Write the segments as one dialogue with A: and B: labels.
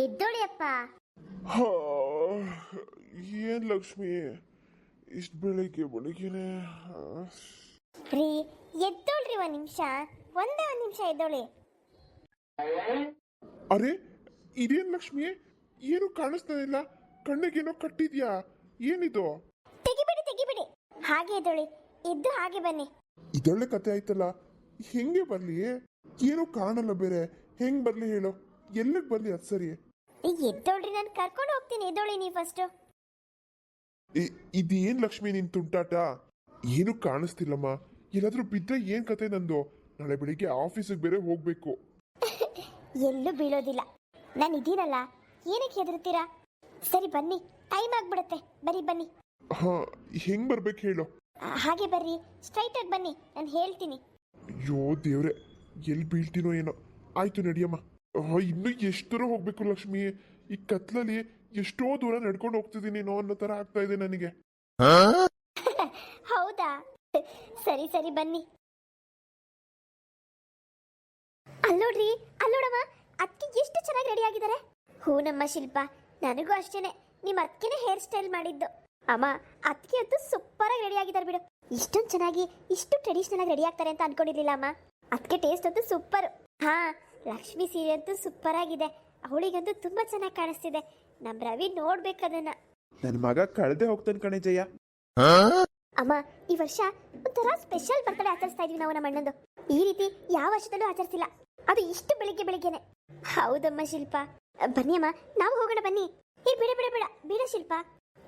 A: ಎದ್ದೋಳಿಯಪ್ಪ.
B: ಹಾ, ಏನ್ ಲಕ್ಷ್ಮಿ ಇಷ್ಟು ಬೆಳಿಗ್ಗೆನೆ
A: ರೀ ಎದ್ದೋಳ್ರಿ ಒಂದ್ ನಿಮಿಷ, ಒಂದೇ ಒಂದ್ ನಿಮಿಷ ಎದ್ದೋಳಿ.
B: ಅರೆ ಇದೇನ್ ಲಕ್ಷ್ಮಿ, ಏನು ಕಾಣಿಸ್ತಾ ಇಲ್ಲ, ಕಣ್ಣಿಗೇನೋ ಕಟ್ಟಿದ್ಯಾ, ಏನಿದು?
A: ತೆಗಿಬಿಡಿ ತೆಗಿಬಿಡಿ, ಹಾಗೆ ಎದ್ದೋಳಿ, ಎದ್ದು ಹಾಗೆ ಬನ್ನಿ.
B: ಇದೊಳ್ಳೆ ಕತೆ ಆಯ್ತಲ್ಲ, ಹೆಂಗೆ ಬರ್ಲಿ? ಏನು ಕಾಣಲ್ಲ ಬೇರೆ, ಹೆಂಗ್ ಬರ್ಲಿ ಹೇಳು? ಎಲ್ಲಿಗೆ ಬರ್ಲಿ? ಅದು ಸರಿ.
A: ಎದ್ದೋಳ್ರಿ, ನಾನು ಕರ್ಕೊಂಡು ಹೋಗ್ತೀನಿ, ಎದ್ದೋಳಿ ನೀವು ಫಸ್ಟ್.
B: ಇದೇನ್ ಲಕ್ಷ್ಮಿ ನಿನ್ ತುಂಟಾಟ? ಏನು ಕಾಣಿಸ್ತಿಲ್ಲಮ್ಮ, ಎಲ್ಲಾದ್ರೂ ಬಿದ್ದರೆ ಏನ್ ಕತೆ ನಂದು? ನಾಳೆ ಬೆಳಿಗ್ಗೆ ಆಫೀಸಿಗೆ ಬೇರೆ ಹೋಗ್ಬೇಕು.
A: ಎಲ್ಲೂ ಬೀಳೋದಿಲ್ಲ, ನಾನು ಇದೀನಲ್ಲ, ಏನಕ್ಕೆ ಹೆದರ್ತೀರಾ? ಸರಿ ಬನ್ನಿ, ಟೈಮ್ ಆಗ್ಬಿಡುತ್ತೆ, ಬರೀ ಬನ್ನಿ.
B: ಹಾ, ಹೆಂಗ್ ಬರ್ಬೇಕು ಹೇಳು?
A: ಹಾಗೆ ಬರ್ರಿ, ಸ್ಟ್ರೈಟ್ ಆಗಿ ಬನ್ನಿ, ನಾನು ಹೇಳ್ತೀನಿ.
B: ಅಯ್ಯೋ ದೇವ್ರೆ, ಎಲ್ಲಿ ಬೀಳ್ತೀನೋ ಏನೋ. ಆಯ್ತು ನಡಿಯಮ್ಮ. ಇನ್ನು ಎಷ್ಟು ದೂರ ಹೋಗ್ಬೇಕು ಲಕ್ಷ್ಮಿ? ಈ ಕತ್ಲಲ್ಲಿ ಎಷ್ಟೋ ದೂರ ನಡ್ಕೊಂಡು ಹೋಗ್ತಿದ್ದೀನೇನೋ ಅನ್ನೋ ತರ ಆಗ್ತಾ ಇದೆ ನನಗೆ.
A: ಹೌದಾ, ಸರಿ ಸರಿ ಬನ್ನಿ. ಅಲ್ಲೋಡ್ರಿ, ಅಲ್ಲೋಡಮ್ಮ, ಅಕ್ಕಿ ಎಷ್ಟು ಚೆನ್ನಾಗಿ ರೆಡಿ ಆಗಿದ್ದಾರೆ. ಹೂ ನಮ್ಮ ಶಿಲ್ಪ, ನನಗೂ ಅಷ್ಟೇನೆ, ನಿಮ್ಮ ಅಕ್ಕಿನೇ ಹೇರ್ ಸ್ಟೈಲ್ ಮಾಡಿದ್ದು. ಅಮ್ಮ, ಅಕ್ಕಿ ಅಂತೂ ಸೂಪರ್ ಆಗಿ ರೆಡಿ ಆಗಿದ್ದಾರೆ ಬಿಡು. ಇಷ್ಟೊಂದು ಚೆನ್ನಾಗಿ, ಇಷ್ಟು ಟ್ರೆಡಿಷನಲ್ ಆಗಿ ರೆಡಿ ಆಗ್ತಾರೆ ಅಂತ ಅನ್ಕೊಂಡಿರ್ಲಿಲ್ಲ ಅಮ್ಮ. ಅದಕ್ಕೆ ಟೇಸ್ಟ್ ಅಂತೂ ಸೂಪರ್. ಹಾ, ಲಕ್ಷ್ಮಿ ಸೀರೆ ಅಂತೂ ಸೂಪರ್ ಆಗಿದೆ, ಅವಳಿಗಂತೂ ತುಂಬಾ ಚೆನ್ನಾಗಿ ಕಾಣಿಸ್ತಿದೆ. ನಮ್ ರವಿ ನೋಡ್ಬೇಕದನ್ನ.
B: ನನ್ನ ಮಗ ಕಳೆದೇ ಹೋಗ್ತಾನೆ ಕಣೆ ಜಯ.
A: ಅಮ್ಮ, ಈ ವರ್ಷ ಒಂಥರ ಸ್ಪೆಷಲ್ ಬರ್ತಡೇ ಆಚರಿಸ್ತಾ ಇದೀವಿ ನಾವು ನಮ್ಮ ಅಣ್ಣಂದು. ಈ ರೀತಿ ಯಾವ ವರ್ಷದಲ್ಲೂ ಆಚರಿಸಿಲ್ಲ, ಅದು ಇಷ್ಟು ಬೆಳಿಗ್ಗೆನೆ. ಹೌದಮ್ಮ ಶಿಲ್ಪ, ಬನ್ನಿ ಅಮ್ಮ, ನಾವು ಹೋಗೋಣ ಬನ್ನಿ. ಬೇಡ ಬೇಡ ಬೇಡ ಬೇಡ ಶಿಲ್ಪ,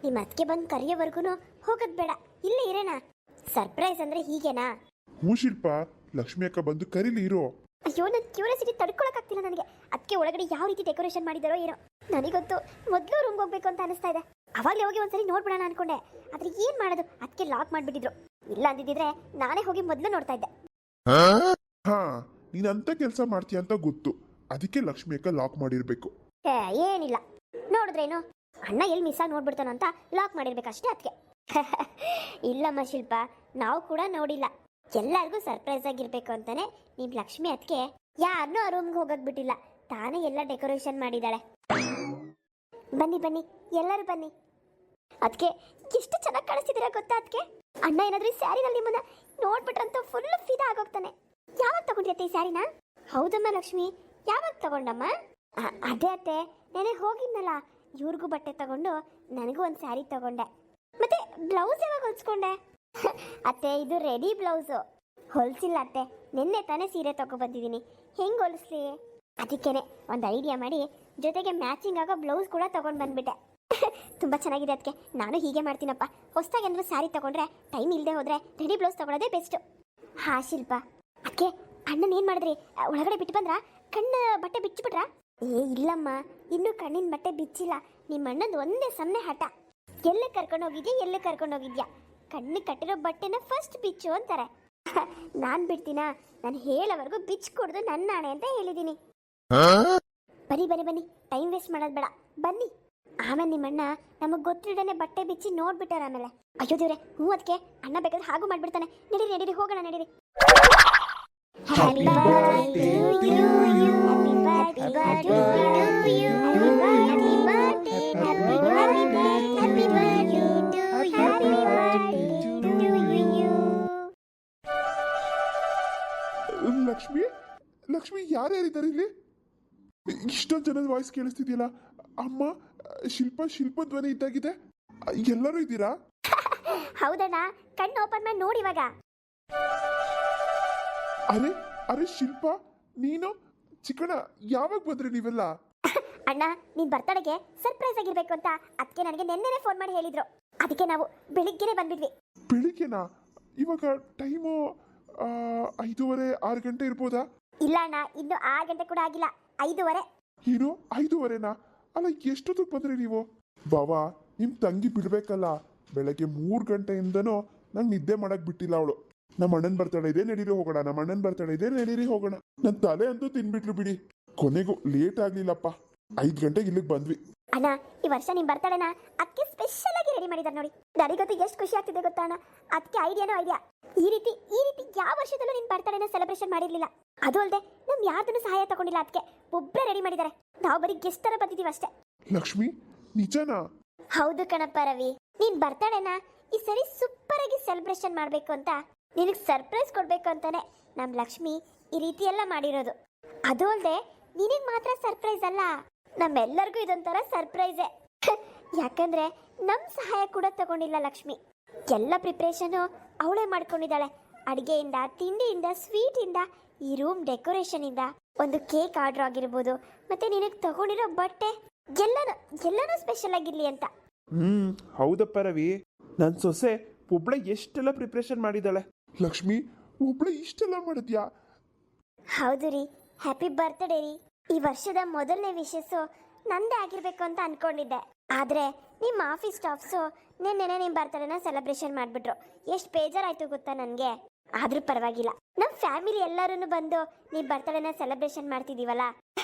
A: ನಿಮ್ಮ ಅತ್ತಿಗೆ ಬಂದು ಕರೆಯೋವರೆಗೂ ಹೋಗೋದ್ ಬೇಡ, ಇಲ್ಲೇ ಇರೋಣ. ಸರ್ಪ್ರೈಸ್ ಅಂದ್ರೆ ಹೀಗೇನಾ?
B: ಹ್ಞೂ ಶಿಲ್ಪ, ಲಕ್ಷ್ಮಿ ಅಕ್ಕ ಬಂದು ಕರೀಲಿ ಇರೋ.
A: ಅಯ್ಯೋ, ನನ್ನ ಕ್ಯೂರಿಯಾಸಿಟಿ ತಡ್ಕೊಳಕ್ಕಾಗ್ತಿಲ್ಲ ನನಗೆ. ಅದಕ್ಕೆ ಒಳಗಡೆ ಯಾವ ರೀತಿ ಡೆಕೋರೇಷನ್ ಮಾಡಿದಾರೋ ಏನೋ. ನನಗಂತೂ ಮೊದಲು ರೂಮ್ಗೆ ಹೋಗ್ಬೇಕು ಅಂತ ಅನಿಸ್ತಾ ಇದೆ. ಅವಾಗಲೇ ಹೋಗಿ ಒಂದ್ಸರಿ ನೋಡ್ಬಿಡೋಣ ಅನ್ಕೊಂಡೆ, ಆದ್ರೆ ಏನ್ ಮಾಡೋದು, ಅದಕ್ಕೆ ಲಾಕ್ ಮಾಡ್ಬಿಟ್ಟಿದ್ರು. ಇಲ್ಲ ಅಂದಿದ್ರೆ ನಾನೇ ಹೋಗಿ ಮೊದಲು ನೋಡ್ತಾ ಇದ್ದೆ.
B: ಹಾ, ನೀನ್ ಅಂತ ಕೆಲಸ ಮಾಡ್ತೀಯ ಅಂತ ಗೊತ್ತು, ಅದಕ್ಕೆ ಲಕ್ಷ್ಮಿ ಅಕ್ಕ ಲಾಕ್ ಮಾಡಿರ್ಬೇಕು.
A: ಏನಿಲ್ಲ, ನೋಡಿದ್ರೇನು, ಅಣ್ಣ ಎಲ್ಲಿ ಮಿಸ್ ಆಗಿ ನೋಡ್ಬಿಡ್ತಾನೋ ಅಂತ ಲಾಕ್ ಮಾಡಿರ್ಬೇಕಷ್ಟೇ ಅದಕ್ಕೆ. ಇಲ್ಲಮ್ಮ ಶಿಲ್ಪ, ನಾವು ಕೂಡ ನೋಡಿಲ್ಲ. ಎಲ್ಲರಿಗೂ ಸರ್ಪ್ರೈಸ್ ಆಗಿರ್ಬೇಕು ಅಂತಾನೆ ನಿಮ್ ಲಕ್ಷ್ಮಿ ಅದಕ್ಕೆ ಯಾರನ್ನೂ ಆ ರೂಮ್ಗೆ ಹೋಗಕ್ ಬಿಟ್ಟಿಲ್ಲ, ತಾನೇ ಎಲ್ಲ ಡೆಕೋರೇಷನ್ ಮಾಡಿದಾಳೆ. ಬನ್ನಿ ಬನ್ನಿ, ಎಲ್ಲರೂ ಬನ್ನಿ. ಅದಕ್ಕೆ ಎಷ್ಟು ಚೆನ್ನಾಗಿ ಕಾಣಿಸ್ತಿದ್ದೀರಾ ಗೊತ್ತಾ? ಅದಕ್ಕೆ ಅಣ್ಣ ಏನಾದ್ರೂ ಈ ಸ್ಯಾರಿನಲ್ಲಿ ನಿಮ್ಮನ್ನ ನೋಡ್ಬಿಟ್ರಂತೂ ಫುಲ್ ಫಿದಾ ಆಗೋಗ್ತಾನೆ. ಯಾವಾಗ ತಗೊಂಡಿರತ್ತೆ ಈ ಸ್ಯಾರಿನ? ಹೌದಮ್ಮ ಲಕ್ಷ್ಮಿ, ಯಾವಾಗ ತಗೊಂಡಮ್ಮ? ಅದೇ ಅತ್ತೆ, ನೆನೆ ಹೋಗಿದ್ನಲ್ಲ, ಇವ್ರಿಗೂ ಬಟ್ಟೆ ತಗೊಂಡು ನನಗೂ ಒಂದು ಸ್ಯಾರಿ ತಗೊಂಡೆ. ಮತ್ತೆ ಬ್ಲೌಸ್ ಯಾವಾಗ ಹೊಲ್ಸ್ಕೊಂಡೆ? ಅತ್ತೆ, ಇದು ರೆಡಿ ಬ್ಲೌಸು, ಹೊಲ್ಸಿಲ್ಲ ಅತ್ತೆ, ನಿನ್ನೆ ತಾನೇ ಸೀರೆ ತಗೊಬಂದಿದ್ದೀನಿ, ಹೆಂಗೆ ಹೊಲಿಸ್ಲಿ? ಅದಕ್ಕೇನೆ ಒಂದು ಐಡಿಯಾ ಮಾಡಿ ಜೊತೆಗೆ ಮ್ಯಾಚಿಂಗ್ ಆಗೋ ಬ್ಲೌಸ್ ಕೂಡ ತಗೊಂಡು ಬಂದ್ಬಿಟ್ಟೆ. ತುಂಬ ಚೆನ್ನಾಗಿದೆ ಅದಕ್ಕೆ, ನಾನು ಹೀಗೆ ಮಾಡ್ತೀನಪ್ಪ. ಹೊಸದಾಗಿ ಏನಾದ್ರು ಸ್ಯಾರಿ ತಗೊಂಡ್ರೆ ಟೈಮ್ ಇಲ್ಲದೆ ಹೋದ್ರೆ ರೆಡಿ ಬ್ಲೌಸ್ ತಗೊಳ್ಳೋದೇ ಬೆಸ್ಟು. ಹಾ ಶಿಲ್ಪ, ಅದಕ್ಕೆ ಅಣ್ಣನ ಏನು ಮಾಡಿದ್ರಿ? ಒಳಗಡೆ ಬಿಟ್ಟು ಬಂದ್ರ? ಕಣ್ಣು ಬಟ್ಟೆ ಬಿಚ್ಚಿಬಿಟ್ರಾ? ಇಲ್ಲಮ್ಮ, ಇನ್ನೂ ಕಣ್ಣಿನ ಬಟ್ಟೆ ಬಿಚ್ಚಿಲ್ಲ. ನಿಮ್ಮ ಅಣ್ಣಂದು ಒಂದೇ ಸನ್ನೆ ಹಠ, ಎಲ್ಲಿ ಕರ್ಕೊಂಡು ಹೋಗಿದ್ಯಾ, ಕಣ್ಣು ಕಟ್ಟಿರೋ ಬಟ್ಟೆನ ಫಸ್ಟ್ ಬಿಚ್ಚು ಅಂತಾರೆ. ನಾನು ಬಿಡ್ತೀನಾ? ನಾನು ಹೇಳೋವರೆಗೂ ಬಿಚ್ಚು ಕೊಡ್ದು ನನ್ನ ಆಣೆ ಅಂತ ಹೇಳಿದ್ದೀನಿ. ಬನ್ನಿ ಬನ್ನಿ ಬನ್ನಿ, ಟೈಮ್ ವೇಸ್ಟ್ ಮಾಡೋದು ಬೇಡ, ಬನ್ನಿ. ಆಮೇಲೆ ನಿಮ್ಮಣ್ಣ ನಮಗೆ ಗೊತ್ತಿಲ್ಲದೇ ಬಟ್ಟೆ ಬಿಚ್ಚಿ ನೋಡ್ಬಿಟ್ಟಾರ ಆಮೇಲೆ. ಅಯ್ಯೋ ದೇವ್ರೆ, ಹ್ಞೂ, ಅದಕ್ಕೆ ಅಣ್ಣ ಬೇಕಾದ್ರೆ ಹಾಗೂ ಮಾಡ್ಬಿಡ್ತಾನೆ. ನಡೀರಿ ನಡೀರಿ, ಹೋಗೋಣ ನಡೀರಿ. Happy birthday to you, happy birthday to you, happy birthday, happy birthday, happy birthday to you, happy birthday to you.
B: Lakshmi, Lakshmi, ಯಾರ್ಯಾರಿದ್ದಾರೆ ಇಲ್ಲಿ? ಇಷ್ಟೊಂದು ಜನದ ವಾಯ್ಸ್ ಕೇಳಿಸ್ತಿದ್ಯಲ್ಲ. ಅಮ್ಮ, ಶಿಲ್ಪ ಧ್ವನಿ ಇದ್ದಾಗಿದೆ. ಎಲ್ಲರೂ ಇದ್ದೀರಾ?
A: ಹೌದಣ್ಣ, ಕಣ್ಣು ಓಪನ್ ಮಾಡಿ ನೋಡಿ ಇವಾಗ.
B: ಅರೆ ಅರೆ ಶಿಲ್ಪ, ನೀನು ಚಿಕ್ಕಣ್ಣ, ಯಾವಾಗ ಬಂದ್ರಿ ನೀವೆಲ್ಲ?
A: ಅಣ್ಣ, ನೀನ್ ಬರ್ತಡೆಗೆ ಸರ್ಪ್ರೈಸ್ ಆಗಿರ್ಬೇಕು ಅಂತ ಅದಕ್ಕೆ ನನಗೆ ನೆನ್ನೆನೆ ಫೋನ್ ಮಾಡಿ ಹೇಳಿದ್ರು. ಅದಕ್ಕೆ ನಾವು ಬೆಳಿಗ್ಗೆನೆ ಬಂದ್ಬಿಟ್ವಿ.
B: ಬೆಳಿಗ್ಗೆನಾ? ಇವಾಗ ಟೈಮು 5:30 6 ಗಂಟೆ ಇರ್ಬೋದಾ?
A: ಇಲ್ಲ ಅಣ್ಣ, ಇನ್ನು 6 ಗಂಟೆ ಕೂಡ ಆಗಿಲ್ಲ, 5:30.
B: ಏನು 5:30ನಾ? ಅಲ್ಲ, ಎಷ್ಟೊತ್ತಿಗೆ ಬಂದ್ರಿ ನೀವು? ಬಾವಾ, ನಿಮ್ ತಂಗಿ ಬಿಡ್ಬೇಕಲ್ಲ, ಬೆಳಗ್ಗೆ 3 ಗಂಟೆಯಿಂದನೂ ನಂಗೆ ನಿದ್ದೆ ಮಾಡಕ್ ಬಿಟ್ಟಿಲ್ಲ ಅವಳು. ನಮ್ಮ ಅಣ್ಣನ ಬರ್ತಡೇ ಇದೆ, ನಡೀರಿ ಹೋಗೋಣ, ನಮ್ಮ ಅಣ್ಣನ ಬರ್ತಡೇ ಇದೆ, ನಡೀರಿ ಹೋಗೋಣ. ನನ್ನ ತಲೆ ಅಂತೂ ತಿನ್ಬಿಟ್ಲು ಬಿಡಿ. ಕೊನೆಗೂ ಲೇಟ್ ಆಗ್ಲಿಲ್ಲಪ್ಪ, 5 ಗಂಟೆಗೆ ಇಲ್ಲಿಗೆ ಬಂದ್ವಿ.
A: ಅಣ್ಣ ಈ ವರ್ಷ ನಿಮ್ ಬರ್ತಡೇನ ಅದಕ್ಕೆ ಸ್ಪೆಷಲ್ ಆಗಿ ರೆಡಿ ಮಾಡಿದಾರೆ ನೋಡಿ. ನನಗಂತೂ ಎಷ್ಟು ಖುಷಿ ಆಗ್ತಿದೆ ಗೊತ್ತಾ ಅಣ್ಣ. ಅದಕ್ಕೆ ಐಡಿಯಾ ಈ ರೀತಿ ಯಾವ ವರ್ಷದಲ್ಲೂ ನಿನ್ ಬರ್ತಡೇನ ಸೆಲೆಬ್ರೇಷನ್ ಮಾಡಿರ್ಲಿಲ್ಲ. ಅದು ಅಲ್ಲದೆ ನಮ್ ಯಾರ್ದನ್ನು ಸಹಾಯ ತಗೊಂಡಿಲ್ಲ. ಅದಕ್ಕೆ ಒಬ್ಬರೇ ರೆಡಿ ಮಾಡಿದ್ದಾರೆ. ನಾವು ಬರೀ ಗೆಸ್ಟ್ ತರ ಬಂದಿದೀವಿ ಅಷ್ಟೇ.
B: ಲಕ್ಷ್ಮಿ ನಿಜನಾ?
A: ಹೌದು ಕಣಪ್ಪ ರವಿ, ನೀನ್ ಬರ್ತಡೇನ ಈ ಸರಿ ಸೂಪರ್ ಆಗಿ ಸೆಲೆಬ್ರೇಷನ್ ಮಾಡ್ಬೇಕು ಅಂತ ನಿನಗೆ ಸರ್ಪ್ರೈಸ್ ಕೊಡ್ಬೇಕು ಅಂತಾನೆ ನಮ್ ಲಕ್ಷ್ಮಿ ಈ ರೀತಿ ಎಲ್ಲ ಮಾಡಿರೋದು. ಅದು ಅಲ್ಲದೆ ನಿನಗೆ ಮಾತ್ರ ಸರ್ಪ್ರೈಸ್ ಅಲ್ಲ, ನಮ್ಮೆಲ್ಲರಿಗೂ ಇದೊಂಥರ ಸರ್ಪ್ರೈಸೇ. ಯಾಕಂದ್ರೆ ನಮ್ ಸಹಾಯ ಕೂಡ ತಗೊಂಡಿಲ್ಲ ಲಕ್ಷ್ಮಿ. ಎಲ್ಲ ಪ್ರಿಪ್ರೇಷನ್ ಅವಳೇ ಮಾಡ್ಕೊಂಡಿದ್ದಾಳೆ. ಅಡಿಗೆಯಿಂದ, ತಿಂಡಿಯಿಂದ, ಸ್ವೀಟ್ ಇಂದ, ಈ ರೂಮ್ ಡೆಕೋರೇಷನ್ ಇಂದ, ಒಂದು ಕೇಕ್ ಆರ್ಡರ್ ಆಗಿರ್ಬೋದು, ಮತ್ತೆ ನಿನಗೆ ತಗೊಂಡಿರೋ ಬಟ್ಟೆ ಎಲ್ಲನೂ ಸ್ಪೆಷಲ್ ಆಗಿರ್ಲಿ ಅಂತ.
C: ಹೌದಪ್ಪ ರವಿ, ನನ್ನ ಸೊಸೆ ಒಬ್ಳೆ ಎಷ್ಟೆಲ್ಲ ಪ್ರಿಪ್ರೇಷನ್ ಮಾಡಿದ್ದಾಳೆ.
B: ಲಕ್ಷ್ಮಿ ಒಬ್ಳೆ ಇಷ್ಟೆಲ್ಲ ಮಾಡಿದ್ಯಾ?
A: ಹೌದು ರೀ, ಹ್ಯಾಪಿ ಬರ್ತ್ಡೇ ರೀ. ಈ ವರ್ಷದ ಮೊದಲನೇ ವಿಶಸ್ಸು ನಂದೇ ಆಗಿರ್ಬೇಕು ಅಂತ ಅನ್ಕೊಂಡಿದ್ದೆ. ಆದ್ರೆ ನಿಮ್ಮ ಆಫೀಸ್ ಸ್ಟಾಫ್ಸು ನಿನ್ನೆನೆ ನಿಮ್ಮ ಬರ್ತ್ಡೇನ ಸೆಲೆಬ್ರೇಷನ್ ಮಾಡ್ಬಿಟ್ರು. ಎಷ್ಟು ಬೇಜಾರಾಯ್ತು ಗೊತ್ತಾ ನನಗೆ. ಆದ್ರೂ ಪರವಾಗಿಲ್ಲ, ನಮ್ಮ ಫ್ಯಾಮಿಲಿ ಎಲ್ಲರೂ ಬಂದು ನಿಮ್ಮ ಬರ್ತ್ಡೇನ ಸೆಲೆಬ್ರೇಷನ್ ಮಾಡ್ತಿದೀವಲ್ಲ,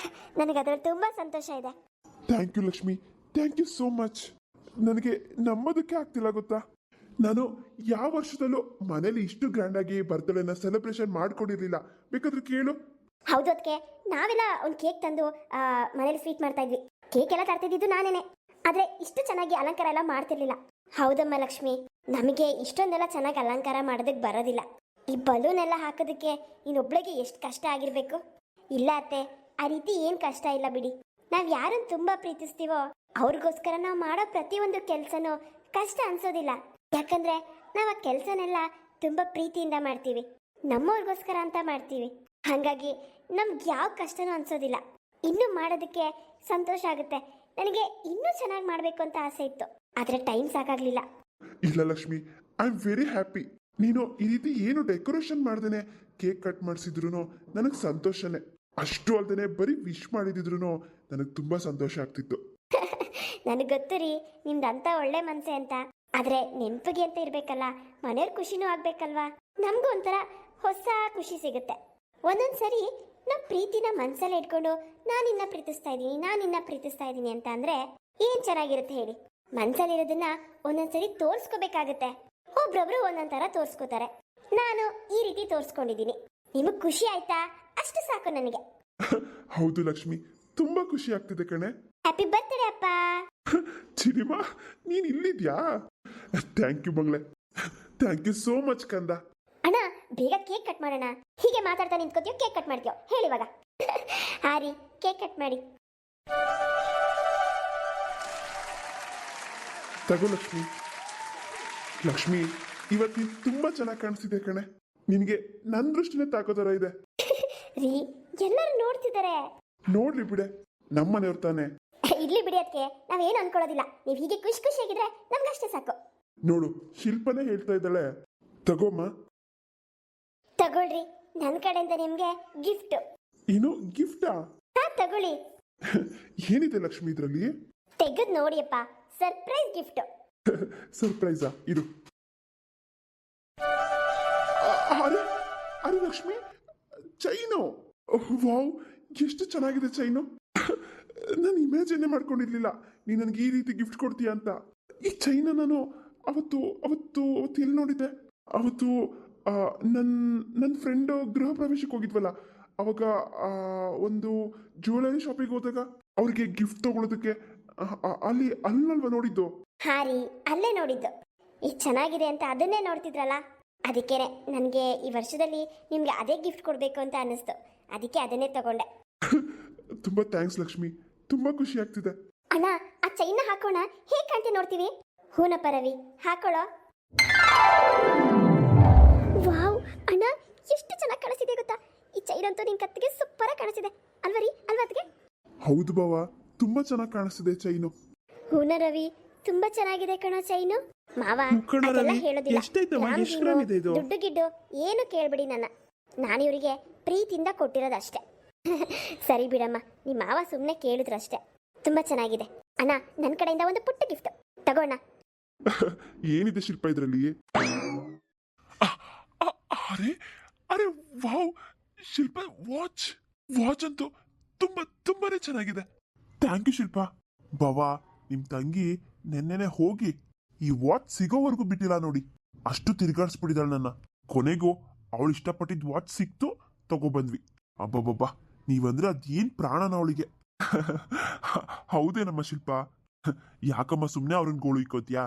A: ನನಗೆ ಅದ್ರಲ್ಲಿ ತುಂಬಾ ಸಂತೋಷ ಇದೆ.
B: Thank you Lakshmi, thank you so much. ನನಗೆ ನಂಬೋದಕ್ಕೆ ಆಗ್ತಿಲ್ಲ ಗೊತ್ತಾ. ನಾನು ಯಾವ ವರ್ಷದಲ್ಲೂ ಮನೇಲಿ ಇಷ್ಟು ಗ್ರ್ಯಾಂಡ್ ಆಗಿ ಬರ್ತ್ಡೇನ ಸೆಲೆಬ್ರೇಷನ್ ಮಾಡ್ಕೊಂಡಿರ್ಲಿಲ್ಲ. ಬೇಕಾದ್ರೆ ಕೇಳು.
A: ಹೌದು, ಅದಕ್ಕೆ ನಾವೆಲ್ಲ ಒಂದು ಕೇಕ್ ತಂದು ಮನೇಲಿ ಸ್ವೀಟ್ ಮಾಡ್ತಾ ಇದ್ವಿ. ಕೇಕ್ ಎಲ್ಲ ತರ್ತಿದ್ದು ನಾನೇನೆ, ಆದ್ರೆ ಇಷ್ಟು ಚೆನ್ನಾಗಿ ಅಲಂಕಾರ ಎಲ್ಲ ಮಾಡ್ತಿರ್ಲಿಲ್ಲ. ಹೌದಮ್ಮ ಲಕ್ಷ್ಮಿ, ನಮಗೆ ಇಷ್ಟೊಂದೆಲ್ಲ ಚೆನ್ನಾಗಿ ಅಲಂಕಾರ ಮಾಡೋದಕ್ಕೆ ಬರೋದಿಲ್ಲ. ಈ ಬಲೂನ್ ಎಲ್ಲ ಹಾಕೋದಕ್ಕೆ ಇನ್ನೊಬ್ಳಿಗೆ ಎಷ್ಟು ಕಷ್ಟ ಆಗಿರ್ಬೇಕು. ಇಲ್ಲ ಅತ್ತೆ, ಆ ರೀತಿ ಏನು ಕಷ್ಟ ಇಲ್ಲ ಬಿಡಿ. ನಾವು ಯಾರನ್ನು ತುಂಬಾ ಪ್ರೀತಿಸ್ತೀವೋ ಅವ್ರಿಗೋಸ್ಕರ ನಾವು ಮಾಡೋ ಪ್ರತಿಯೊಂದು ಕೆಲಸನೂ ಕಷ್ಟ ಅನ್ಸೋದಿಲ್ಲ. ಯಾಕಂದ್ರೆ ನಾವು ಆ ಕೆಲಸನೆಲ್ಲ ತುಂಬಾ ಪ್ರೀತಿಯಿಂದ ಮಾಡ್ತೀವಿ, ನಮ್ಮವ್ರಿಗೋಸ್ಕರ ಅಂತ ಮಾಡ್ತೀವಿ. ಹಾಗಾಗಿ ನಮ್ಗೆ ಯಾವ ಕಷ್ಟನೂ ಅನ್ಸೋದಿಲ್ಲ. ಇನ್ನೂ ಮಾಡೋದಕ್ಕೆ ಸಂತೋಷ ಆಗುತ್ತೆ. ನನಗೆ ಇನ್ನೂ ಚೆನ್ನಾಗಿ ಮಾಡಬೇಕು ಅಂತ ಆಸೆ ಇತ್ತು, ಆದರೆ ಟೈಮ್ ಸಾಕಾಗ್ಲಿಲ್ಲ.
B: ಇಲ್ಲ Lakshmi, I am very happy. ನೀನು ಈ ರೀತಿ ಏನು ಡೆಕೋರೇಷನ್ ಮಾಡ್ದೇನೆ ಕೇಕ್ ಕಟ್ ಮಾಡಿಸಿದ್ರು ನನಗೆ ಸಂತೋಷನೇ. ಅಷ್ಟು ಅಲ್ದೇನೆ ಬರೀ ವಿಶ್ ಮಾಡಿದ್ರು ನನಗೆ ತುಂಬಾ ಸಂತೋಷ ಆಗ್ತಿತ್ತು.
A: ನನಗೆ ಗೊತ್ತು ರೀ, ನಿಮ್ದು ಅಂತ ಒಳ್ಳೆ ಮನಸ್ಸೆ ಅಂತ. ಆದ್ರೆ ನೆನಪಿಗೆ ಅಂತ ಇರ್ಬೇಕಲ್ಲ, ಮನೆಯವ್ರ ಖುಷಿನೂ ಆಗ್ಬೇಕಲ್ವಾ. ನಮಗೂ ಒಂಥರ ಹೊಸ ಖುಷಿ ಸಿಗುತ್ತೆ. ಒಂದೊಂದ್ಸರಿ ನಮ್ಮ ಪ್ರೀತಿನ ಮನ್ಸಲ್ಲಿ ಇಟ್ಕೊಂಡು ನಾನು ನಿನ್ನ ಪ್ರೀತಿಸ್ತಾ ಇದ್ದೀನಿ ಅಂತ ಅಂದ್ರೆ ಏನ್ ಚೆನ್ನಾಗಿರುತ್ತೆ ಹೇಳಿ. ಮನ್ಸಲ್ಲಿರೋದನ್ನ ಒಂದೊಂದ್ಸರಿ ತೋರ್ಸ್ಕೋಬೇಕಾಗತ್ತೆ. ಒಬ್ರೊಬ್ರು ಒಂದೊಂದ್ ತರ ತೋರ್ಸ್ಕೋತಾರೆ. ನಾನು ಈ ರೀತಿ ತೋರ್ಸ್ಕೊಂಡಿದ್ದೀನಿ. ನಿಮಗ್ ಖುಷಿ ಆಯ್ತಾ? ಅಷ್ಟು ಸಾಕು ನನಗೆ.
B: ಹೌದು ಲಕ್ಷ್ಮಿ, ತುಂಬಾ ಖುಷಿ ಆಗ್ತಿದೆ ಕಣೆ.
A: ಹ್ಯಾಪಿ ಬರ್ತ್ಡೇ ಅಪ್ಪ.
B: ಚಿನಿಮಾ, ನೀನ್ ಇಲ್ಲಿದ್ಯಾ? ಥ್ಯಾಂಕ್ ಯು ಬಂಗ್ಲೆ, ಥ್ಯಾಂಕ್ ಯು ಸೋ ಮಚ್ ಕಂದ.
A: ಅಣ್ಣ, ಬೇಗ ಕೇಕ್ ಕಟ್ ಮಾಡೋಣ. ಹೀಗೆ ಮಾತಾಡ್ತಾ ನಿಂತ್ಕೋತೀಯೋ ಕೇಕ್ ಕಟ್ ಮಾಡ್ತೀಯೋ ಹೇಳಿವಾಗ. ಹಾರಿ, ಕೇಕ್ ಕಟ್ ಮಾಡಿ.
B: ತಗೋ ಲಕ್ಷ್ಮಿ. ಲಕ್ಷ್ಮಿ, ಇವತ್ತು ನೀನ್ ತುಂಬಾ ಚೆನ್ನಾಗಿ ಕಾಣಿಸ್ತಿದೆ ಕಣೆ. ನಿನ್ಗೆ ನನ್ ದೃಷ್ಟಿನೇ ತಾಕೋತರ ಇದೆ.
A: ರೀ, ಎಲ್ಲರೂ ನೋಡ್ತಿದ್ದಾರೆ.
B: ನೋಡ್ಲಿ ಬಿಡೆ, ನಮ್ಮನೆಯವ್ರ ತಾನೆ.
A: ಇರ್ಲಿ ಬಿಡಿ, ಅದಕ್ಕೆ ನಾವೇನು ಅನ್ಕೊಳ್ಳೋದಿಲ್ಲ. ನೀವು ಹೀಗೆ ಖುಷಿಯಾಗಿದ್ರೆ ನಮ್ಗಷ್ಟೇ ಸಾಕು.
B: ನೋಡು, ಶಿಲ್ಪನೇ ಹೇಳ್ತಾ ಇದ್ದಾಳೆ. ತಗೋಮ್ಮ.
A: ತಗೊಳ್ರಿ, ನನ್ನ ಕಡೆಯಿಂದ ನಿಮ್ಗೆ ಗಿಫ್ಟ್.
B: ಏನು ಗಿಫ್ಟಾ?
A: ಹಾ, ತಗೊಳ್ಳಿ.
B: ಏನಿದೆ ಲಕ್ಷ್ಮಿ ಇದ್ರಲ್ಲಿ?
A: ತೆಗೆದ್ ನೋಡಿಯಪ್ಪ, ಸರ್ಪ್ರೈಸ್ ಗಿಫ್ಟ್.
B: ಸರ್ಪ್ರೈಸಾ? ಇದು ಅರೆ ಅರೆ ಲಕ್ಷ್ಮಿ, ಚೈನು. ವಾವ್, ಎಷ್ಟು ಚೆನ್ನಾಗಿದೆ ಚೈನು. ನಾನು ಇಮ್ಯಾಜಿನೇ ಮಾಡ್ಕೊಂಡಿರ್ಲಿಲ್ಲ ನೀ ನನಗೆ ಈ ರೀತಿ ಗಿಫ್ಟ್ ಕೊಡ್ತೀಯ ಅಂತ. ಈ ಚೈನ ನಾನು ಅವತ್ತು ಅವತ್ತು ಅವತ್ತು ಎಲ್ಲಿ ನೋಡಿದ್ದೆ? ಅವತ್ತು ನನ್ನ ಫ್ರೆಂಡ್ ಗೃಹ ಪ್ರವೇಶಕ್ಕೆ ಹೋಗಿದ್ವಲ್ಲ, ಅವಾಗ ಒಂದು ಜ್ಯುವೆಲರಿ ಶಾಪಿಗೆ ಹೋದಾಗ ಅವ್ರಿಗೆ ಗಿಫ್ಟ್ ತಗೊಳೋದಕ್ಕೆ ಅಲ್ಲಲ್ವ ನೋಡಿದ್ದು?
A: ಹಾ ರೀ, ಅಲ್ಲೇ ನೋಡಿದ್ದು. ಈಗ ಚೆನ್ನಾಗಿದೆ ಅಂತ ಅದನ್ನೇ ನೋಡ್ತಿದ್ರಲ್ಲ, ಅದಕ್ಕೇನೆ ನನಗೆ ಈ ವರ್ಷದಲ್ಲಿ ನಿಮ್ಗೆ ಅದೇ ಗಿಫ್ಟ್ ಕೊಡ್ಬೇಕು ಅಂತ ಅನ್ನಿಸ್ತು. ಅದಕ್ಕೆ ಅದನ್ನೇ ತಗೊಂಡೆ.
B: ತುಂಬಾ ಥ್ಯಾಂಕ್ಸ್ ಲಕ್ಷ್ಮಿ, ತುಂಬಾ ಖುಷಿ ಆಗ್ತಿದೆ.
A: ಅಣ್ಣ, ಆ ಚೈನ ಹಾಕೋಣ, ಹೇಗೆ ಕಾಣ್ತೆ ನೋಡ್ತೀವಿ? ಹೂನಪ್ಪ ರವಿ, ಹಾಕೊಳ್ಳೋ. ವಾವ್ ಅಣ್ಣ, ಎಷ್ಟು ಚೆನ್ನಾಗಿ ಕಾಣಿಸ್ತಿದೆ ಗೊತ್ತಾ? ಈ ಚೈನ್ ಅಂತೂ ನಿನ್ ಕತ್ತಿಗೆ ಸೂಪರ್ ಆಗಿ ಕಾಣಿಸ್ತಿದೆ ಅಲ್ವಾ ರೀ? ಅಲ್ವಾ ಅದಕ್ಕೆ?
B: ಹೌದು ಬಾವಾ, ತುಂಬಾ ಚೆನ್ನಾಗಿ ಕಾಣಿಸ್ತಿದೆ ಚೈನು.
A: ಹೂನ ರವಿ, ತುಂಬಾ ಚೆನ್ನಾಗಿದೆ ಕಣೋ ಚೈನು. ಮಾವ, ಅದೆಲ್ಲ ಹೇಳೋದಿಲ್ಲ. ದುಡ್ಡು ಗಿಡ್ಡು ಏನು ಕೇಳ್ಬಿಡಿ ನಾನು ಇವರಿಗೆ ಪ್ರೀತಿಯಿಂದ ಕೊಟ್ಟಿರೋದಷ್ಟೇ. ಸರಿ ಬಿಡಮ್ಮ, ನಿಮ್ಮ ಮಾವ ಸುಮ್ಮನೆ ಕೇಳಿದ್ರಷ್ಟೇ. ತುಂಬಾ ಚೆನ್ನಾಗಿದೆ ಅಣ್ಣ. ನನ್ನ ಕಡೆಯಿಂದ ಒಂದು ಪುಟ್ಟ ಗಿಫ್ಟ್ ತಗೋಣ.
B: ಏನಿದೆ ಶಿಲ್ಪ ಇದ್ರಲ್ಲಿ? ಅರೆ ಅರೆ ವಾವ್ ಶಿಲ್ಪ, ವಾಚ್ ಅಂತೂ ತುಂಬಾನೇ ಚೆನ್ನಾಗಿದೆ. ಥ್ಯಾಂಕ್ ಯು ಶಿಲ್ಪ. ಬಾವಾ ನಿಮ್ ತಂಗಿ ನೆನ್ನೆನೆ ಹೋಗಿ ಈ ವಾಚ್ ಸಿಗೋವರೆಗೂ ಬಿಟ್ಟಿಲ್ಲ ನೋಡಿ. ಅಷ್ಟು ತಿರ್ಗಾಡ್ಸ್ಬಿಟ್ಟಿದಾಳೆ ನನ್ನ. ಕೊನೆಗೂ ಅವಳು ಇಷ್ಟಪಟ್ಟಿದ್ ವಾಚ್ ಸಿಕ್ತು, ತಗೊಬಂದ್ವಿ. ಅಬ್ಬಬ್ಬಬ್ಬಾ, ನೀವಂದ್ರೆ ಅದೇನ್ ಪ್ರಾಣನ ಅವಳಿಗೆ. ಹೌದೇನಮ್ಮ ಶಿಲ್ಪ? ಯಾಕಮ್ಮ ಸುಮ್ನೆ ಅವ್ರನ್ನ ಗೋಳು ಇಕ್ಕೋತ್ಯಾ?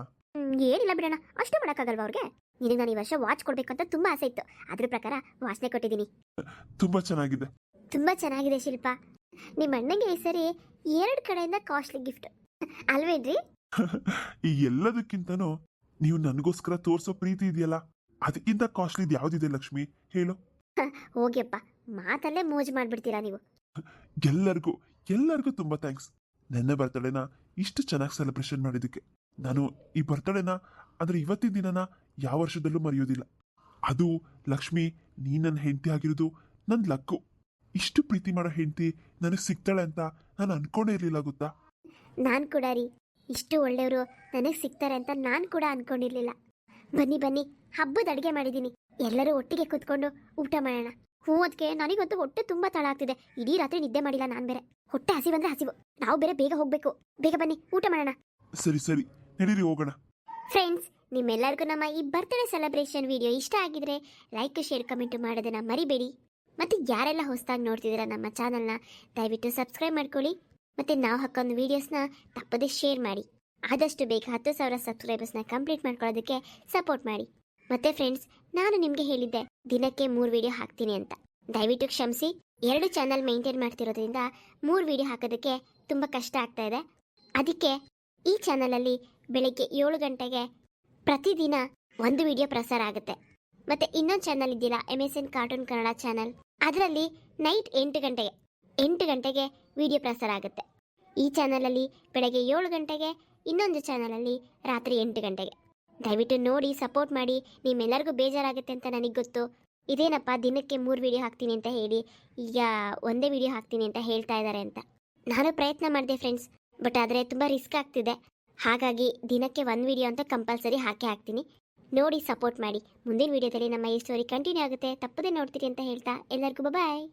A: ಏನಿಲ್ಲ ಬಿಡೋಣ, ಅಷ್ಟೇ ಮಾಡೋಕ್ಕಾಗಲ್ವಾ ಅವ್ರಿಗೆ? ನಿನಗೆ ನಾನು ಈ ವರ್ಷ ವಾಚ್ ಕೊಡ್ಬೇಕಂತ ತುಂಬಾ ಆಸೆ ಇತ್ತು, ಅದ್ರ ಪ್ರಕಾರ ವಾಚ್ನೆ ಕೊಟ್ಟಿದ್ದೀನಿ.
B: ತುಂಬಾ ಚೆನ್ನಾಗಿದೆ.
A: ತುಂಬಾ ಚೆನ್ನಾಗಿದೆ ಶಿಲ್ಪ. ನಿಮ್ಮ ಅಣ್ಣಂಗೆ ಈ ಸರಿ 2 ಕಡೆಯಿಂದ ಕಾಸ್ಟ್ಲಿ ಗಿಫ್ಟ್ ಅಲ್ವೇನ್ರಿ?
B: ಈ ಎಲ್ಲದಕ್ಕಿಂತನೂ ನೀವು ನನಗೋಸ್ಕರ ತೋರ್ಸೋ ಪ್ರೀತಿ ಇದೆಯಲ್ಲ, ಅದಕ್ಕಿಂತ ಕಾಸ್ಟ್ಲಿದ್ ಯಾವ್ದಿದೆ ಲಕ್ಷ್ಮಿ ಹೇಳು?
A: ಹೋಗ್ಯಪ್ಪ, ಮಾತಲ್ಲೇ ಮೋಜು ಮಾಡ್ಬಿಡ್ತೀರಾ ನೀವು.
B: ಎಲ್ಲರಿಗೂ ತುಂಬಾ ಥ್ಯಾಂಕ್ಸ್. ನನ್ನ ಬರ್ತಡೇನ ಇಷ್ಟು ಚೆನ್ನಾಗಿ ಸೆಲೆಬ್ರೇಷನ್ ಮಾಡಿದ್ದಕ್ಕೆ. ನಾನು ಈ ಬರ್ತಡೇನ ಅಂದ್ರೆ ಇವತ್ತಿನ ದಿನನ ಯಾವ ವರ್ಷದಲ್ಲೂ ಮರೆಯೋದಿಲ್ಲ. ಅದು ಲಕ್ಷ್ಮಿ, ನೀ ನನ್ನ ಹೆಂಡತಿ ಆಗಿರೋದು ನನ್ನ ಲಕ್ಕು. ಇಷ್ಟು ಪ್ರೀತಿ ಮಾಡೋ ಹೆಂಡತಿ ನನಗೆ ಸಿಗ್ತಾಳೆ ಅಂತ ನಾನು ಅನ್ಕೊಂಡೇ ಇರ್ಲಿಲ್ಲ ಗೊತ್ತಾ.
A: ನಾನು ಕೂಡ ರೀ, ಇಷ್ಟು ಒಳ್ಳೆಯವರು ನನಗೆ ಸಿಗ್ತಾರೆ ಅಂತ ನಾನು ಕೂಡ ಅನ್ಕೊಂಡಿರ್ಲಿಲ್ಲ. ಬನ್ನಿ ಬನ್ನಿ, ಹಬ್ಬದ ಅಡುಗೆ ಮಾಡಿದ್ದೀನಿ, ಎಲ್ಲರೂ ಒಟ್ಟಿಗೆ ಕೂತ್ಕೊಂಡು ಊಟ ಮಾಡೋಣ. ಅದಕ್ಕೆ ನನಗಂತೂ ಹೊಟ್ಟೆ ತುಂಬಾ ತಳ ಆಗ್ತಿದೆ. ಇಡೀ ರಾತ್ರಿ ನಿದ್ದೆ ಮಾಡಿಲ್ಲ ನಾನು ಬೇರೆ. ಹೊಟ್ಟೆ ಹಸಿವಂದ್ರೆ ಹಸಿವು, ನಾವು ಬೇರೆ ಬೇಗ ಹೋಗ್ಬೇಕು. ಬೇಗ ಬನ್ನಿ, ಊಟ ಮಾಡೋಣ.
B: ಸರಿ ನಡೀರಿ ಹೋಗೋಣ.
A: ಫ್ರೆಂಡ್ಸ್, ನಿಮ್ಮೆಲ್ಲರಿಗೂ ನಮ್ಮ ಈ ಬರ್ತ್ಡೇ ಸೆಲೆಬ್ರೇಷನ್ ವಿಡಿಯೋ ಇಷ್ಟ ಆಗಿದ್ರೆ ಲೈಕ್, ಶೇರ್, ಕಮೆಂಟ್ ಮಾಡೋದನ್ನ ಮರಿಬೇಡಿ. ಮತ್ತೆ ಯಾರೆಲ್ಲ ಹೊಸದಾಗಿ ನೋಡ್ತಿದ್ದೀರಾ ನಮ್ಮ ಚಾನಲ್ನ, ದಯವಿಟ್ಟು ಸಬ್ಸ್ಕ್ರೈಬ್ ಮಾಡ್ಕೊಳ್ಳಿ. ಮತ್ತೆ ನಾವು ಹಾಕೊಂಡು ವಿಡಿಯೋಸ್ನ ತಪ್ಪದೇ ಶೇರ್ ಮಾಡಿ. ಆದಷ್ಟು ಬೇಗ 10,000 ಸಬ್ಸ್ಕ್ರೈಬರ್ಸ್ನ ಕಂಪ್ಲೀಟ್ ಮಾಡ್ಕೊಳ್ಳೋದಕ್ಕೆ ಸಪೋರ್ಟ್ ಮಾಡಿ. ಮತ್ತೆ ಫ್ರೆಂಡ್ಸ್, ನಾನು ನಿಮಗೆ ಹೇಳಿದ್ದೆ ದಿನಕ್ಕೆ 3 ವಿಡಿಯೋ ಹಾಕ್ತೀನಿ ಅಂತ. ದಯವಿಟ್ಟು ಕ್ಷಮಿಸಿ, 2 ಚಾನಲ್ ಮೇಂಟೈನ್ ಮಾಡ್ತಿರೋದ್ರಿಂದ 3 ವಿಡಿಯೋ ಹಾಕೋದಕ್ಕೆ ತುಂಬ ಕಷ್ಟ ಆಗ್ತಾ ಇದೆ. ಅದಕ್ಕೆ ಈ ಚಾನಲಲ್ಲಿ ಬೆಳಗ್ಗೆ 7 ಗಂಟೆಗೆ ಪ್ರತಿದಿನ 1 ವಿಡಿಯೋ ಪ್ರಸಾರ ಆಗುತ್ತೆ. ಮತ್ತೆ ಇನ್ನೊಂದು ಚಾನಲ್ ಇದೆಯಲ್ಲ, MSN ಕಾರ್ಟೂನ್ ಕನ್ನಡ ಚಾನಲ್, ಅದರಲ್ಲಿ ನೈಟ್ 8 ಗಂಟೆಗೆ ವಿಡಿಯೋ ಪ್ರಸಾರ ಆಗುತ್ತೆ. ಈ ಚಾನಲಲ್ಲಿ ಬೆಳಗ್ಗೆ 7 ಗಂಟೆಗೆ, ಇನ್ನೊಂದು ಚಾನಲಲ್ಲಿ ರಾತ್ರಿ 8 ಗಂಟೆಗೆ. ದಯವಿಟ್ಟು ನೋಡಿ, ಸಪೋರ್ಟ್ ಮಾಡಿ. ನಿಮ್ಮೆಲ್ಲರಿಗೂ ಬೇಜಾರಾಗುತ್ತೆ ಅಂತ ನನಗೆ ಗೊತ್ತು. ಇದೇನಪ್ಪ ದಿನಕ್ಕೆ 3 ವಿಡಿಯೋ ಹಾಕ್ತೀನಿ ಅಂತ ಹೇಳಿ ಈಗ 1 ವಿಡಿಯೋ ಹಾಕ್ತೀನಿ ಅಂತ ಹೇಳ್ತಾ ಇದ್ದಾರೆ ಅಂತ. ನಾನು ಪ್ರಯತ್ನ ಮಾಡಿದೆ ಫ್ರೆಂಡ್ಸ್, ಬಟ್ ಆದರೆ ತುಂಬ ರಿಸ್ಕ್ ಆಗ್ತಿದೆ. ಹಾಗಾಗಿ ದಿನಕ್ಕೆ 1 ವಿಡಿಯೋ ಅಂತ ಕಂಪಲ್ಸರಿ ಹಾಕ್ತೀನಿ. ನೋಡಿ, ಸಪೋರ್ಟ್ ಮಾಡಿ. ಮುಂದಿನ ವಿಡಿಯೋದಲ್ಲಿ ನಮ್ಮ ಈ ಸ್ಟೋರಿ ಕಂಟಿನ್ಯೂ ಆಗುತ್ತೆ, ತಪ್ಪದೇ ನೋಡ್ತೀರಿ ಅಂತ ಹೇಳ್ತಾ ಎಲ್ಲರಿಗೂ ಬಾಯ್.